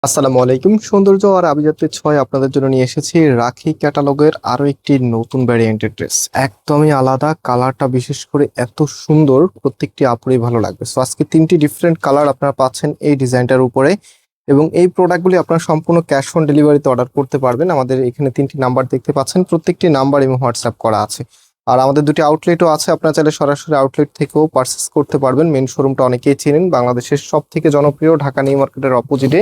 আসসালামু আলাইকুম। সৌন্দর্য আর আভিজাত্যের ছোঁয়ায় আপনাদের জন্য নিয়ে এসেছি রাখি ক্যাটালগের আরো একটি নতুন ভ্যারিয়েন্টের ড্রেস। একদমই আলাদা, কালারটা বিশেষ করে এত সুন্দর, প্রত্যেকটি আপুরই ভালো লাগবে। সো আজকে তিনটি ডিফারেন্ট কালার আপনারা পাচ্ছেন এই ডিজাইনটার উপরে, এবং এই প্রোডাক্টগুলি আপনারা সম্পূর্ণ ক্যাশ অন ডেলিভারিতে অর্ডার করতে পারবেন। আমাদের এখানে তিনটি নাম্বার দেখতে পাচ্ছেন, প্রত্যেকটি নাম্বার এবং হোয়াটসঅ্যাপ করা আছে। আর আমাদের দুটি আউটলেটও আছে, আপনারা চাইলে সরাসরি আউটলেট থেকেও পারচেস করতে পারবেন। মেন শোরুমটা অনেকেই চেনেন, বাংলাদেশের সব থেকে জনপ্রিয় ঢাকা নিউ মার্কেটের অপোজিটে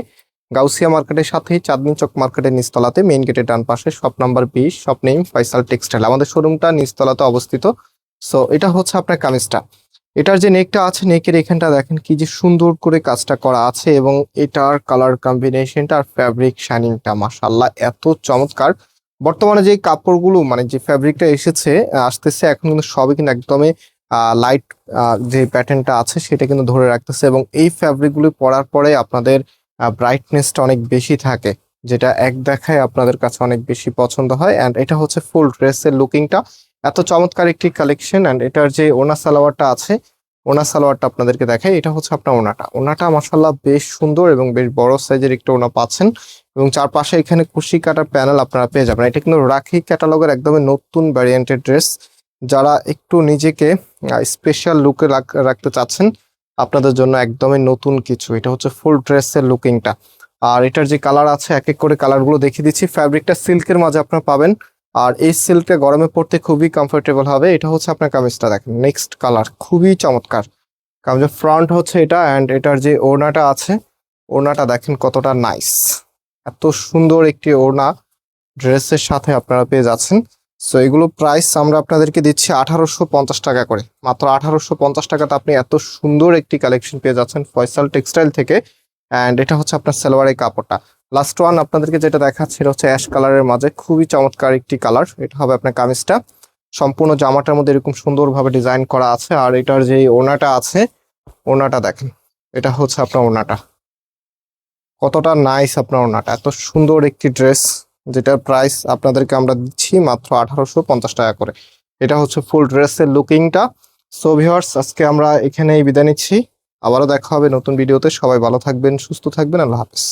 গাউসিয়া মার্কেটের সাথেই চাঁদনী চক মার্কেটের নিচতলাতে মেইন গেটের ডান পাশে shop number 20, shop name Faisal textile. আমাদের শোরুমটা নিচতলাতে অবস্থিত। সো এটা হচ্ছে আপনার কামিজটা। এটার যে নেকটা আছে, নেকের এখানটা দেখেন কি যে সুন্দর করে কাজটা করা আছে, এবং এটার কালার কম্বিনেশনটা আর ফ্যাব্রিক শাইনিংটা মাশাআল্লাহ এত চমৎকার। বর্তমানে যে কাপড়গুলো মানে যে ফ্যাব্রিকটা এসেছে আসতেছে, এখন কিন্তু সবই কিন্তু একদমই লাইট, যে প্যাটার্নটা আছে সেটা কিন্তু ধরে রাখতেছে, এবং এই ফ্যাব্রিকগুলো পরার পরে আপনাদের ব্রাইটনেসটা অনেক বেশি থাকে, যেটা এক দেখায় আপনাদের কাছে অনেক বেশি পছন্দ হয়। অ্যান্ড এটা হচ্ছে ফুল ড্রেসের লুকিংটা এত চমৎকার একটি কালেকশন। অ্যান্ড এটার যে ওনা সালোয়ারটা আছে, ওনা সালোয়ারটা আপনাদেরকে দেখাই। এটা হচ্ছে আপনার ওনাটা মাশাআল্লাহ বেশ সুন্দর এবং বেশ বড় সাইজের একটা ওনা পাচ্ছেন, এবং চারপাশে এখানে কুশি কাটার প্যানেল আপনারা পেয়ে যাবেন। এটা কিন্তু রাখি ক্যাটালগের একদমই নতুন ভ্যারিয়েন্টের ড্রেস। যারা একটু নিজেকে স্পেশাল লুকে রাখতে চাচ্ছেন, আপনাদের জন্য একদমই নতুন কিছু। এটা হচ্ছে ফুল ড্রেসের লুকিংটা। আর এটার যে কালার আছে এক এক করে কালারগুলো দেখিয়ে দিচ্ছি। ফ্যাব্রিকটা সিল্কের মাঝে আপনারা পাবেন, আর এই সিল্কটা গরমে পড়তে খুবই কমফোর্টেবল হবে। এটা হচ্ছে আপনার কামিজটা দেখেন, নেক্সট কালার খুবই চমৎকার। কামিজের ফ্রন্ট হচ্ছে এটা, অ্যান্ড এটার যে ওড়নাটা আছে, ওড়নাটা দেখেন কতটা নাইস। এত সুন্দর একটি ওড়না ড্রেসের সাথে আপনারা পেয়ে যাচ্ছেন। সো এগুলো প্রাইস আমরা আপনাদেরকে দিচ্ছি 1850 টাকা করে। মাত্র 1850 টাকাতে আপনি এত সুন্দর একটি কালেকশন পেয়ে যাচ্ছেন ফয়সাল টেক্সটাইল থেকে। অ্যান্ড এটা হচ্ছে আপনার সালোয়ারের কাপড়টা। লাস্ট ওয়ান আপনাদেরকে যেটা দেখাচ্ছে, এটা হচ্ছে অ্যাশ কালারের মাঝে খুবই চমৎকার একটি কালার। এটা হবে আপনার কামিজটা। সম্পূর্ণ জামাটার মধ্যে এরকম সুন্দরভাবে ডিজাইন করা আছে। আর এটার যে ওড়নাটা আছে, ওড়নাটা দেখেন, এটা হচ্ছে আপনার ওড়নাটা কতটা নাইস। আপনার ওড়নাটা এত সুন্দর একটি ড্রেস, যেটার প্রাইস আপনাদেরকে আমরা দিচ্ছি মাত্র 1850 টাকা করে। এটা হচ্ছে ফুল ড্রেসের লুকিংটা। সো ভিউয়ার্স, আজকে আমরা এখানেই বিদায় নিচ্ছি। আবারও দেখা হবে নতুন ভিডিওতে। সবাই ভালো থাকবেন, সুস্থ থাকবেন। আল্লাহ হাফেজ।